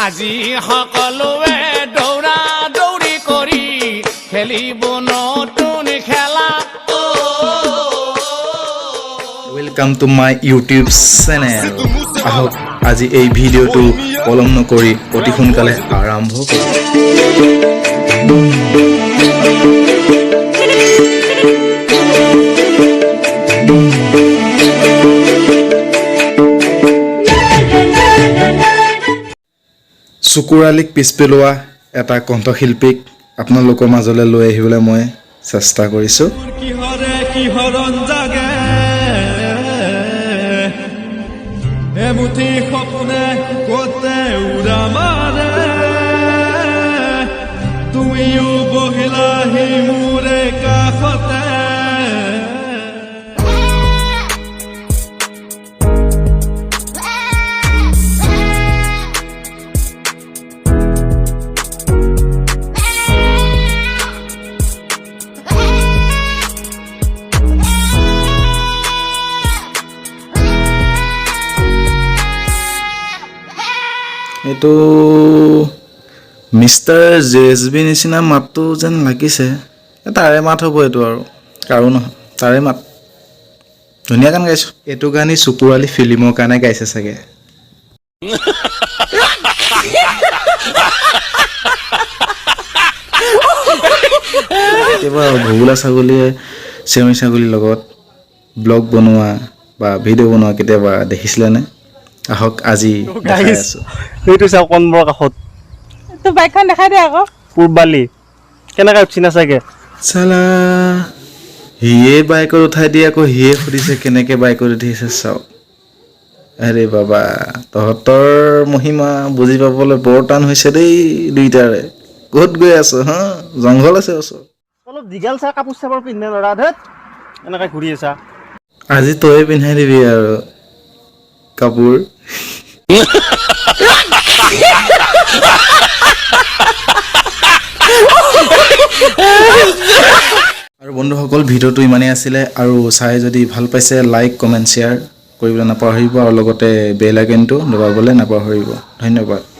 আজি সকলোৱে দৌৰা দৌৰি কৰি খেলিব নতুন খেলা welcome to my YouTube channel আহক আজি এই ভিডিওটো পলম নকৰি অতি সোনকালে আৰম্ভ কৰোঁ চুকুৰালিক পিছপেলোৱা এটা কণ্ঠশিল্পীক আপোনালোকৰ মাজলৈ লৈ আহিবলৈ মই চেষ্টা কৰিছোঁ কিহৰণ জাগে এমুঠি সপোনে কতে উৰা মাৰে তুমিও বহিলাহি মোৰে কাষতে এইটো মিষ্টাৰ জেএছবি নিচিনা মাতটো যেন লাগিছে তাৰে মাত হ'ব এইটো আৰু কাৰো নহয় তাৰে মাত ধুনীয়া গান গাইছোঁ এইটো গানেই চুকুৰালি ফিল্মৰ কাৰণে গাইছে চাগে কেতিয়াবা ভগুলা ছাগলীয়ে চেউৰী ছাগলীৰ লগত ব্লগ বনোৱা বা ভিডিঅ' বনোৱা কেতিয়াবা দেখিছিলেনে আহক আজি দেখাই আছো এইটো চাওক কনবৰ কাষত তো বাইকখন দেখাই দে আকৌ পূৰ্বালি কেনেকৈ উঠিনা চাগে চালা হিয়ে বাইকত উঠাই দি আকৌ হিয়ে সুধিছে কেনেকৈ বাইকত উঠিছে চাওক আৰে বাবা তহঁতৰ মহিমা বুজি পাবলৈ বৰ টান হৈছে দেই দুইটাৰে ক'ত গৈ আছো হা জংঘল আছে ওচৰত অলপ দীঘল চাহ কাপোৰ চাপোৰ পিন্ধে ল'ৰা ধেত এনেকৈ ঘূৰি আছা আজি তই পিন্ধাই দিবি আৰু কাপোৰ আৰু বন্ধুসকল ভিডিঅ'টো ইমানেই আছিলে আৰু চাই যদি ভাল পাইছে লাইক কমেণ্ট শ্বেয়াৰ কৰিবলৈ নাপাহৰিব আৰু লগতে বেল আইকনটো দবাবলৈ নাপাহৰিব ধন্যবাদ